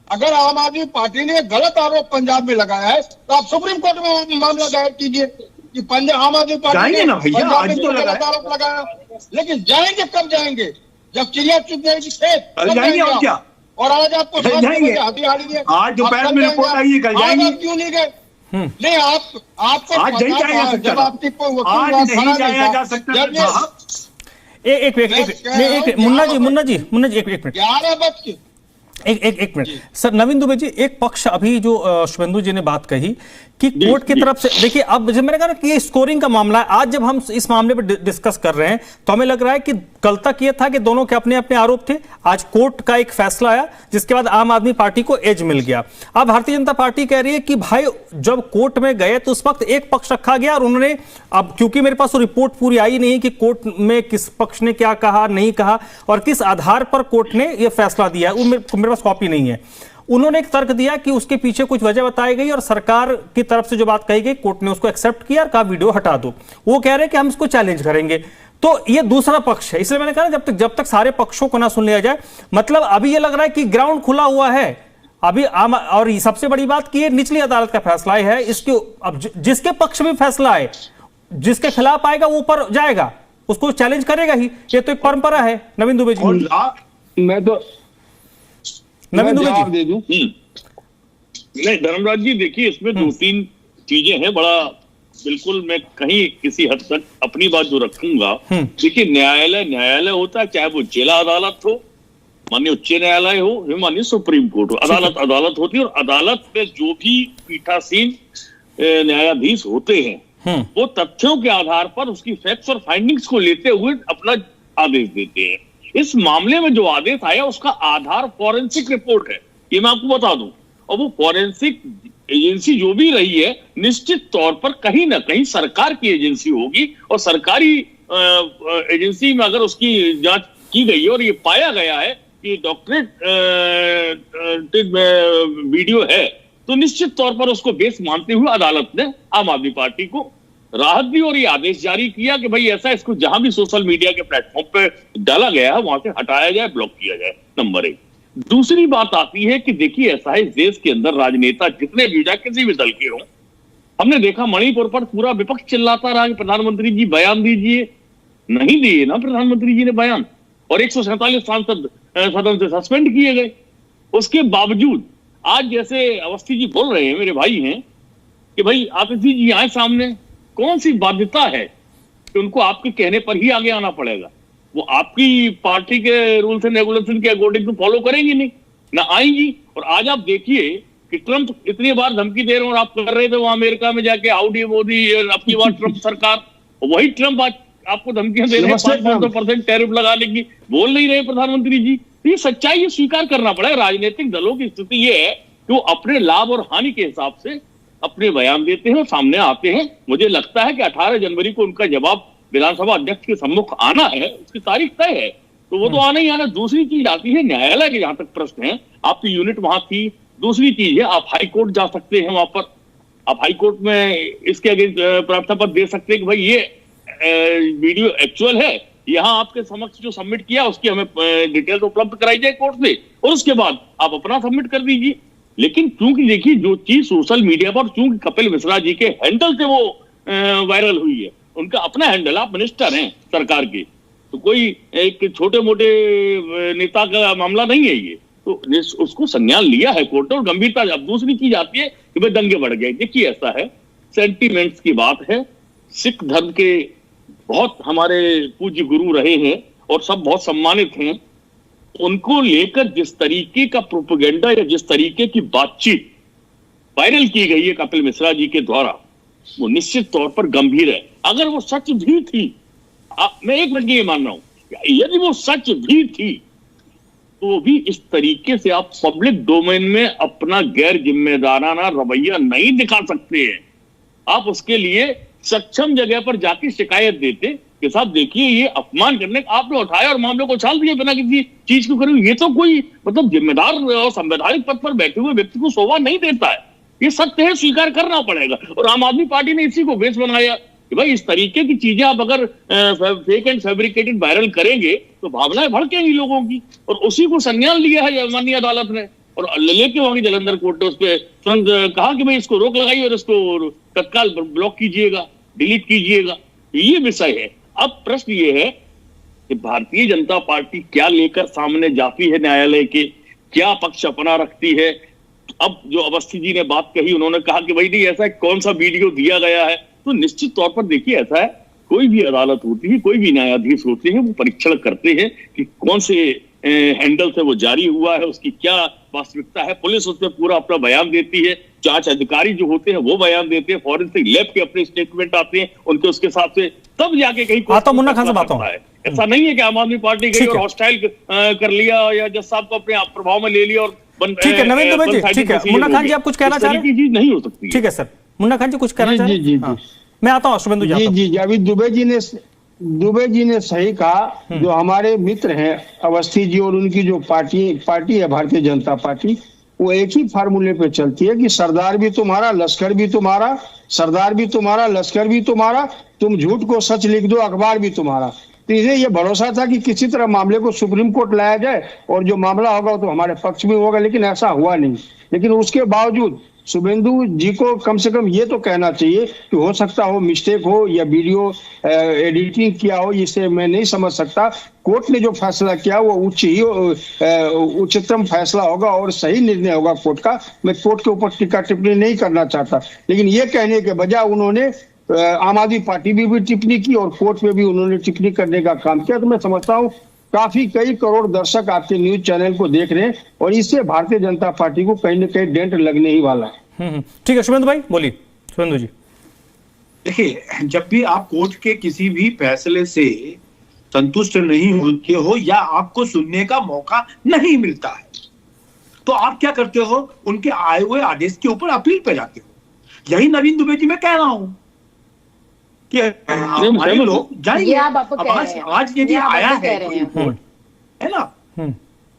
अगर आम आदमी पार्टी ने गलत आरोप पंजाब में लगाया है तो आप सुप्रीम कोर्ट में मामला दायर कीजिए। कि आम आदमी पार्टी जाएंगे ना भैया, पंजाब आज में तो लगा है। आरोप लगाया, लेकिन जाएंगे कब जाएंगे? जब चिड़िया चुग जाएगी खेत, कल तब जाएंगे और क्या? और आज आपको कल 7 जाएंगे। बजे हथियार दिए, आज दोपहर आप में कब रिपोर्ट जाएंगे? आई है, कल आज जाएंगे। आप क्यों नहीं गए? नहीं, आपको आज नहीं पता जाया जा था, सकता जब था। आपकी कोई वकील आज वहाँ नहीं खड़ा जाया था, जा सकता जब था। एक मिनट मुन्ना जी एक मिनट 11 बज के एक मिनट सर, नवीन दुबे जी, एक पक्ष अभी जो शुभेंदु जी ने बात कही कि कोर्ट की तरफ से, देखिए अब जब मैंने कहा ना कि ये स्कोरिंग का मामला है, आज जब हम इस मामले पर डिस्कस कर रहे हैं तो हमें लग रहा है कि कल तक ये था कि दोनों के अपने अपने आरोप थे, आज कोर्ट का एक फैसला आया जिसके बाद आम आदमी पार्टी को एज मिल गया। अब भारतीय जनता पार्टी कह रही है कि भाई जब कोर्ट में गए तो उस वक्त एक पक्ष रखा गया और उन्होंने, अब क्योंकि मेरे पास वो रिपोर्ट पूरी आई नहीं कि कोर्ट में किस पक्ष ने क्या कहा नहीं कहा और किस आधार पर कोर्ट ने यह फैसला दिया, वो मेरे पास कॉपी नहीं है। उन्होंने एक तर्क दिया कि उसके पीछे कुछ वजह बताई गई और सरकार की तरफ से जो बात कही गई कोर्ट ने उसको एक्सेप्ट किया और कहा वीडियो हटा दो। वो कह रहे हैं कि हम इसको चैलेंज करेंगे। तो ये दूसरा पक्ष है, इसलिए मैंने कहा जब तक सारे पक्षों को ना सुन लिया जाए, मतलब अभी ये लग रहा है कि ग्राउंड खुला हुआ है अभी और सबसे बड़ी बात कि ये निचली अदालत का फैसला है, इसके अब जिसके पक्ष में फैसला है, जिसके खिलाफ आएगा वो ऊपर जाएगा, उसको चैलेंज करेगा ही। ये तो एक परंपरा है। नवीन दुबे जी, मैं तो नवीन दुबे जवाब जी दे दूं। नहीं धर्मराज जी, देखिए इसमें 2-3 चीजें हैं। बड़ा बिल्कुल मैं कहीं किसी हद तक अपनी बात जो रखूंगा, देखिए न्यायालय होता है, चाहे वो जिला अदालत हो, माननीय उच्च न्यायालय हो, माननीय सुप्रीम कोर्ट हो, अदालत होती है। और अदालत में जो भी पीठासीन न्यायाधीश होते हैं वो तथ्यों के आधार पर उसकी फैक्ट्स और फाइंडिंग्स को लेते हुए अपना आदेश देते हैं। इस मामले में जो आदेश आया उसका आधार फॉरेंसिक रिपोर्ट है, ये मैं आपको बता दूं। और वो फॉरेंसिक एजेंसी जो भी रही है, निश्चित तौर पर कहीं ना कहीं सरकार की एजेंसी होगी और सरकारी एजेंसी में अगर उसकी जांच की गई है और ये पाया गया है कि डॉक्टरेट वीडियो है, तो निश्चित तौर पर उसको बेस मानते हुए अदालत ने आम आदमी पार्टी को राहत दी और ये आदेश जारी किया कि भाई ऐसा इसको जहां भी सोशल मीडिया के प्लेटफॉर्म पे डाला गया है वहां से हटाया जाए, ब्लॉक किया जाए। नंबर 1। दूसरी बात आती है कि देखिए ऐसा है, देश के अंदर राजनेता जितने भी चाहे किसी भी दल के हों, हमने देखा मणिपुर पर पूरा विपक्ष चिल्लाता रहा कि प्रधानमंत्री जी बयान दीजिए, नहीं दिए ना प्रधानमंत्री जी ने बयान, और 147 सांसद सदन से सस्पेंड किए गए। उसके बावजूद आज जैसे अवस्थी जी बोल रहे हैं, मेरे भाई हैं, कि भाई आतिशी जी आए सामने, कौन सी बाध्यता है कि उनको आपके कहने पर ही आगे आना पड़ेगा? वो आपकी पार्टी के रूल्स एंड रेगुलेशन के अकॉर्डिंग तो फॉलो करेंगी नहीं, ना आएंगी। और आज आप देखिए कि ट्रंप इतनी बार धमकी दे रहे हैं और आप कर रहे थे वहां अमेरिका में जाके हाउडी मोदी, अपनी बार ट्रंप सरकार, वही ट्रंप आज आपको धमकियां दे रहे हैं 500% टैरिफ लगाने की, बोल नहीं रहे प्रधानमंत्री जी। तो ये सच्चाई, ये स्वीकार करना पड़ेगा। राजनीतिक दलों की स्थिति ये है कि वो अपने लाभ और हानि के हिसाब से अपने बयान देते हैं और सामने आते हैं। मुझे लगता है कि 18 जनवरी को उनका जवाब विधानसभा अध्यक्ष के सम्मुख आना है, उसकी तारीख तय है, तो वो तो आना ही आना। दूसरी चीज आती है न्यायालय के जहां तक प्रश्न है, आपकी यूनिट वहां थी। दूसरी चीज है आप हाई कोर्ट जा सकते हैं, वहां पर आप हाई कोर्ट में इसके अगेंस्ट प्रार्थना पत्र दे सकते हैं कि भाई ये वीडियो एक्चुअल है, यहाँ आपके समक्ष जो सबमिट किया उसकी हमें डिटेल्स उपलब्ध कराई जाए कोर्ट से, और उसके बाद आप अपना सबमिट कर दीजिए। लेकिन क्योंकि देखिए जो चीज सोशल मीडिया पर चूंकि कपिल मिश्रा जी के हैंडल से वो वायरल हुई है, उनका अपना हैंडल, आप मिनिस्टर हैं सरकार के, तो कोई एक छोटे मोटे नेता का मामला नहीं है ये, तो उसको संज्ञान लिया है कोर्ट और गंभीरता। अब दूसरी चीज आती है कि भाई दंगे बढ़ गए। देखिए ऐसा है, सेंटीमेंट्स की बात है। सिख धर्म के बहुत हमारे पूज्य गुरु रहे हैं और सब बहुत सम्मानित हैं, उनको लेकर जिस तरीके का प्रोपेगेंडा या जिस तरीके की बातचीत वायरल की गई है कपिल मिश्रा जी के द्वारा, वो निश्चित तौर पर गंभीर है। अगर वो सच भी थी, मैं एक मिनट ये मान रहा हूं, यदि वो सच भी थी तो भी इस तरीके से आप पब्लिक डोमेन में अपना गैर जिम्मेदाराना रवैया नहीं दिखा सकते हैं। आप उसके लिए सक्षम जगह पर जाके शिकायत देते कि साहब देखिए ये अपमान करने आपने उठाया और मामले को उछाल दिया बिना किसी चीज को करे। ये तो कोई मतलब जिम्मेदार और संवैधानिक पद पर बैठे हुए व्यक्ति को शोभा नहीं देता है। ये सत्य है, स्वीकार करना पड़ेगा। और आम आदमी पार्टी ने इसी को बेस बनाया कि भाई इस तरीके की चीजें आप अगर फेक एंड फैब्रिकेटेड वायरल करेंगे तो भावनाएं भड़केंगी लोगों की, और उसी को संज्ञान लिया है माननीय अदालत ने और लेके वहां की जालंधर कोर्ट ने उस पर तुरंत कहा कि भाई इसको रोक लगाइए और इसको तत्काल ब्लॉक कीजिएगा। डिलीट कीजिएगा, ये विषय है। अब प्रश्न ये है कि भारतीय जनता पार्टी क्या लेकर सामने जाती है न्यायालय के, क्या पक्ष अपना रखती है। अब जो अवस्थी जी ने बात कही, उन्होंने कहा कि भाई नहीं ऐसा कौन सा वीडियो दिया गया है, तो निश्चित तौर पर देखिए ऐसा है, कोई भी अदालत होती है, कोई भी न्यायाधीश होते हैं, वो परीक्षण करते हैं कि कौन से हैंडल से वो जारी हुआ है, उसकी क्या वास्तविकता है। पुलिस उसमें पूरा अपना बयान देती है, जांच अधिकारी जो होते हैं वो बयान देते हैं, फॉरेंसिक लैब के अपने स्टेटमेंट आते हैं उनके, उसके हिसाब से तब जाके कहीं आता मुन्ना खान से बात है। ऐसा नहीं है कि आम आदमी पार्टी गई और हॉस्टाइल कर लिया या जज साहब को अपने प्रभाव में ले लिया और ठीक है नवीन दुबे जी, ठीक है मुन्ना खान जी आप कुछ कहना चाह रहे हैं? चीज नहीं हो सकती। ठीक है सर, मुन्ना खान जी कुछ कहना चाह रहे हैं? जी जी हाँ। मैं आता हूँ शुभेंदु जी। जी अभी दुबे जी ने सही कहा। जो हमारे मित्र हैं अवस्थी जी और उनकी जो पार्टी है भारतीय जनता पार्टी, वो एक ही फार्मूले पे चलती है कि सरदार भी तुम्हारा, लश्कर भी तुम्हारा, सरदार भी तुम्हारा, लश्कर भी तुम्हारा, तुम झूठ को सच लिख दो, अखबार भी तुम्हारा। तो इन्हें ये भरोसा था कि किसी तरह मामले को सुप्रीम कोर्ट लाया जाए और जो मामला होगा तो हमारे पक्ष में होगा, लेकिन ऐसा हुआ नहीं। लेकिन उसके बावजूद शुभेंदु जी को कम से कम ये तो कहना चाहिए कि हो सकता हो मिस्टेक हो या वीडियो एडिटिंग किया हो, इसे मैं नहीं समझ सकता। कोर्ट ने जो फैसला किया वो उच्चतम फैसला होगा और सही निर्णय होगा कोर्ट का। मैं कोर्ट के ऊपर टीका टिप्पणी नहीं करना चाहता, लेकिन ये कहने के बजाय उन्होंने आम आदमी पार्टी में भी टिप्पणी की और कोर्ट में भी उन्होंने टिप्पणी करने का काम किया। तो मैं समझता हूँ काफी कई करोड़ दर्शक आपके न्यूज चैनल को देख रहे हैं और इससे भारतीय जनता पार्टी को कहीं न कहीं डेंट लगने ही वाला है। ठीक है शुभेंदु भाई बोलिए। शुभेंदु जी देखिए, जब भी आप कोर्ट के किसी भी फैसले से संतुष्ट नहीं होते हो या आपको सुनने का मौका नहीं मिलता है, तो आप क्या करते हो, उनके आए हुए आदेश के ऊपर अपील पे जाते हो। यही नवीन दुबे जी मैं कह रहा हूं कि हमारे लोग जाएंगे। आज यदि आया है रिपोर्ट, है ना,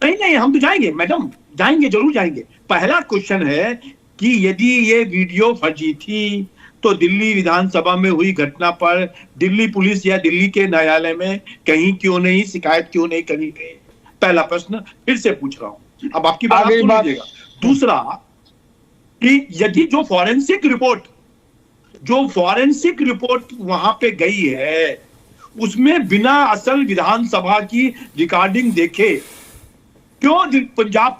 नहीं हम तो जाएंगे मैडम, जाएंगे, जरूर जाएंगे। पहला क्वेश्चन है कि यदि ये वीडियो फर्जी थी तो दिल्ली विधानसभा में हुई घटना पर दिल्ली पुलिस या दिल्ली के न्यायालय में कहीं क्यों नहीं शिकायत क्यों नहीं करी गई? पहला प्रश्न फिर से पूछ रहा हूं, अब आपकी बात सुन लीजिएगा। दूसरा कि यदि जो फॉरेंसिक रिपोर्ट वहां पे गई है उसमें बिना असल विधानसभा की रिकॉर्डिंग देखे क्यों पंजाब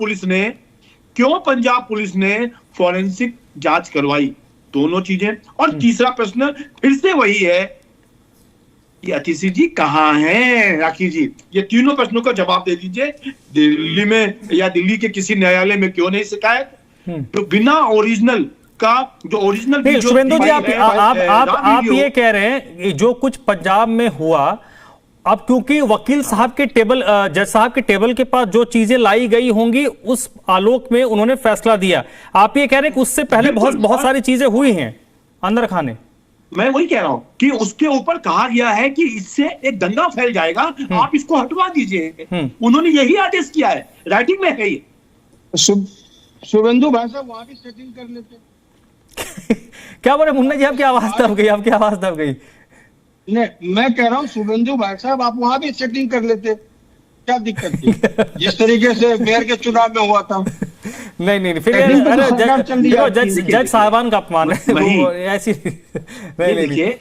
पुलिस ने फॉरेंसिक जांच करवाई? दोनों चीजें। और तीसरा प्रश्न फिर से वही है कि अतिशी जी कहाँ हैं? राखी जी, ये तीनों प्रश्नों का जवाब दे दीजिए। दिल्ली में या दिल्ली के किसी न्यायालय में क्यों नहीं शिकायत? तो बिना ओरिजिनल का जो ओरिजिनल शुभेंदु जी आप ये कह रहे हैं जो कुछ पंजाब में हुआ, अब क्योंकि वकील साहब के टेबल, जज साहब के टेबल के पास जो चीजें लाई गई होंगी उस आलोक में उन्होंने फैसला दिया। आप ये कह रहे हैं कि उससे पहले बहुत सारी चीजें हुई हैं अंदर खाने। मैं वही कह रहा हूं कि उसके ऊपर कहा गया है कि इससे एक दंगा फैल जाएगा, आप इसको हटवा दीजिए। उन्होंने यही आदेश किया है, राइटिंग में है ये। शुभेंदु भाई साहब वहां भी सेटिंग कर लेते। क्या बोले मुन्ना जी, आपकी आवाज दब गई। नहीं, मैं कह रहा हूँ शुभेंदु भाई साहब आप वहां भी सेटिंग कर लेते, क्या दिक्कत थी? जिस तरीके से मेयर के चुनाव में हुआ था। नहीं फिर जज साहबान का अपमान है ऐसी। देखिए,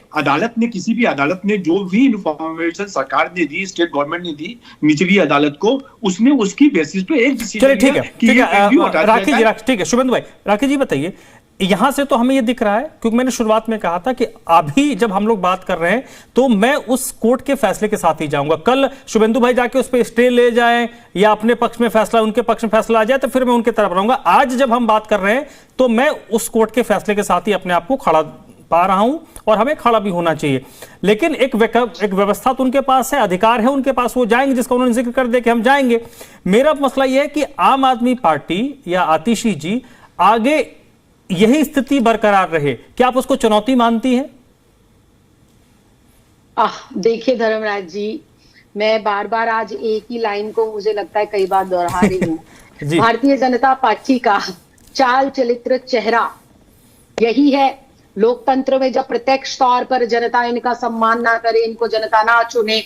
किसी भी अदालत ने जो भी इन्फॉर्मेशन सरकार ने दी, स्टेट गवर्नमेंट ने दी निचली अदालत को, उसने उसकी बेसिस पे एक डिसीजन। ठीक है राखी जी, ठीक है शुभेंदु भाई। राखी जी बताइए, यहां से तो हमें यह दिख रहा है, क्योंकि मैंने शुरुआत में कहा था कि अभी जब हम लोग बात कर रहे हैं तो मैं उस कोर्ट के फैसले के साथ ही जाऊंगा। कल शुभेंदु भाई जाके उस पर स्टे ले जाएं या अपने पक्ष में फैसला, उनके पक्ष में फैसला आ जाए तो फिर मैं उनके तरफ रहूंगा। आज जब हम बात कर रहे हैं तो मैं उस कोर्ट के फैसले के साथ ही अपने आप को खड़ा पा रहा हूं और हमें खड़ा भी होना चाहिए। लेकिन एक व्यवस्था तो उनके पास है, अधिकार है उनके पास, वो जाएंगे जिसका उन्होंने जिक्र कर दिया कि हम जाएंगे। मेरा मसला यह है कि आम आदमी पार्टी या आतिशी जी आगे यही स्थिति बरकरार रहे, क्या आप उसको चुनौती मानती हैं? देखिए धर्मराज जी, मैं बार बार आज एक ही लाइन को मुझे लगता है कई बार दोहरा रही हूँ। भारतीय जनता पार्टी का चाल चरित्र चेहरा यही है। लोकतंत्र में जब प्रत्यक्ष तौर पर जनता इनका सम्मान ना करे, इनको जनता ना चुने,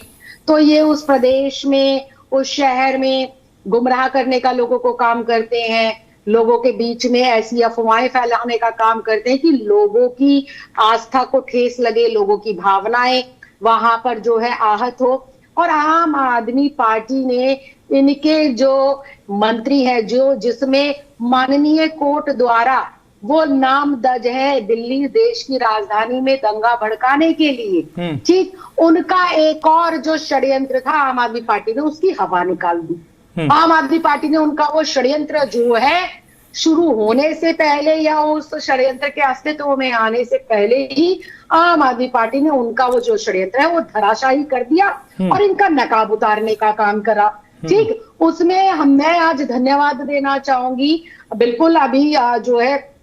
तो ये उस प्रदेश में, उस शहर में गुमराह करने का लोगों को काम करते हैं। लोगों के बीच में ऐसी अफवाहें फैलाने का काम करते हैं कि लोगों की आस्था को ठेस लगे, लोगों की भावनाएं वहां पर जो है आहत हो। और आम आदमी पार्टी ने इनके जो मंत्री है, जो जिसमें माननीय कोर्ट द्वारा वो नाम दर्ज है दिल्ली देश की राजधानी में दंगा भड़काने के लिए, ठीक, उनका एक और जो षड्यंत्र था आम आदमी पार्टी ने उसकी हवा निकाल दी। आम आदमी पार्टी ने उनका वो षड्यंत्र जो है शुरू होने से पहले या उस षड्यंत्र के अस्तित्व में आने से पहले ही आम आदमी पार्टी ने उनका वो जो षड्यंत्र है वो धराशायी कर दिया और इनका नकाब उतारने का काम करा। ठीक, उसमें मैं आज धन्यवाद देना चाहूंगी। बिल्कुल अभी जो है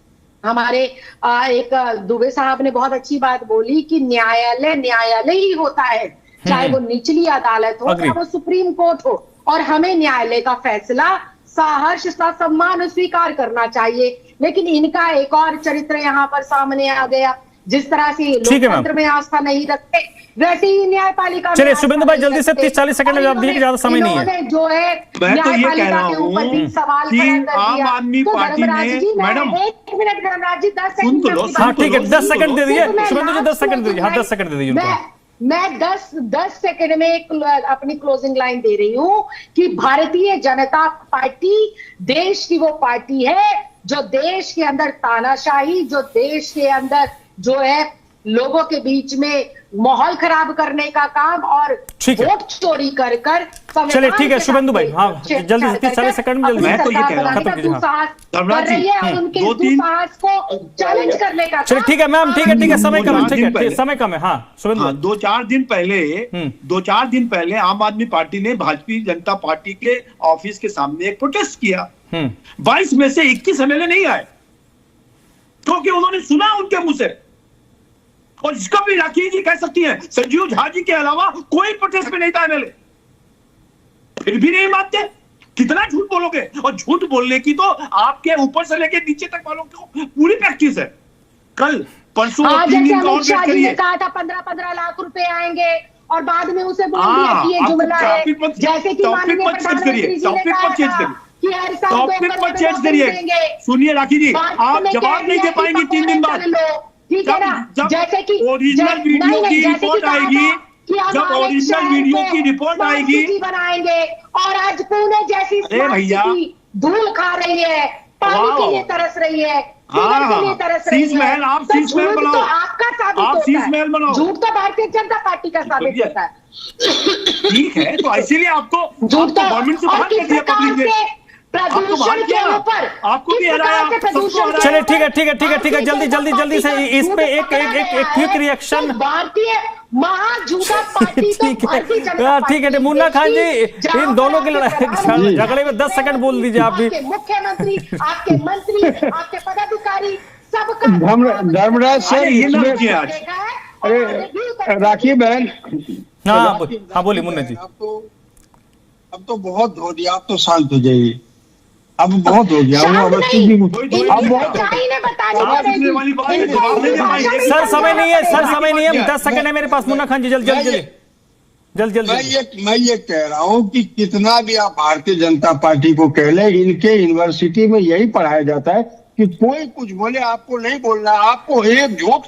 हमारे एक दुबे साहब ने बहुत अच्छी बात बोली कि न्यायालय ही होता है, चाहे वो निचली अदालत हो या वो सुप्रीम कोर्ट हो, और हमें न्यायालय का फैसला सहर्ष सम्मान स्वीकार करना चाहिए। लेकिन इनका एक और चरित्र यहाँ पर सामने आ गया। जिस तरह से लोकतंत्र में आस्था नहीं रखते, वैसे ही न्यायपालिका। चलिए शुभेंदु भाई, जल्दी से 30-40 सेकंड में जवाब दिए कि ज्यादा समय नहीं है। जो है मैं तो ये कह रहा हूँ कि आम आदमी तो पार्टी ने, मैडम 1 मिनट धर्मराज जी 10 सुन तो लो, सेकंड। हाँ ठीक है, 10 सेकंड दे दीजिए शुभेंदु जी, 10 सेकंड दे दीजिए। हाँ 10 सेकंड दे दीजिए उनको। मैं 10 सेकंड में एक अपनी क्लोजिंग लाइन दे रही हूं कि भारतीय जनता पार्टी देश की वो पार्टी है जो देश के अंदर तानाशाही, जो देश के अंदर जो है लोगों के बीच में माहौल खराब करने का काम और वोट चोरी कर चलिए ठीक है शुभेंदु भाई, हाँ जल्दी से 30-40 सेकंड में जल्दी। मैं तो ये कह रहा हूं खत्म कीजिए। कर रही है उनके दुस्साहस को चैलेंज करने का। चलिए ठीक है मैम, ठीक है समय कम है, ठीक है समय कम है। हाँ शुभेंदु भाई, 2-4 दिन पहले आम आदमी पार्टी ने भारतीय जनता पार्टी के ऑफिस के सामने एक प्रोटेस्ट किया। 22 में से 21 एमएलए नहीं आए क्योंकि उन्होंने सुना उनके मुंह से। और इसका भी राखी जी कह सकती हैं, संजीव झा जी के अलावा कोई प्रोटेस्ट में नहीं था एमएलए, फिर भी नहीं मानते। कितना झूठ बोलोगे? और झूठ बोलने की तो आपके ऊपर से लेके नीचे तक वालों को पूरी प्रैक्टिस है। कल परसों 3 दिन और वेट करिए। कहा था 15-15 लाख रुपए आएंगे और बाद में उसे बोल दिया कि ये जुमला है। जैसे कि टॉपिक पर चेंज करिए, टॉपिक पर चेंज करिए। सुनिए राखी जी, आप जवाब नहीं दे पाएंगे 3 दिन बाद। ठीक है ना, जैसे कि ओरिजिनल वीडियो की रिपोर्ट आएगी, जब ओरिजिनल वीडियो की रिपोर्ट आएगी बनाएंगे। और आज पुणे जैसी भैया धूल खा रही है, पानी के लिए तरस रही है, शीश महल, आप शीश महल बनाओ, आपका साबित आप शीश महल बनाओ। झूठ तो भारतीय जनता पार्टी का साबित होता है। ठीक है, तो इसीलिए आपको गवर्नमेंट से बाहर कर दिया पब्लिक ने, प्रदूषण के ऊपर आपको भी हराया। चलिए ठीक है जल्दी से इस पे एक क्विक रिएक्शन। भारतीय महाझूठा पार्टी ठीक है मुन्ना खान जी, इन दोनों की लड़ाई झगड़े में 10 सेकंड बोल दीजिए आप भी। मुख्यमंत्री, आपके मंत्री, आपके पदाधिकारी, सबका धर्मराज सर ये ना किया आज। अरे राखी बहन, हाँ बोलिए मुन्ना जी। अब तो बहुत हो गया, अब तो शांत हो जाइए। अब बहुत हो गया, सर समय नहीं है, 10 सेकंड है मेरे पास। मुन्ना खान जी जल्दी। मैं ये कह रहा हूँ कि कितना भी आप भारतीय जनता पार्टी को कह ले, इनके यूनिवर्सिटी में यही पढ़ाया जाता है कि कोई कुछ बोले आपको नहीं बोलना, आपको एक झूठ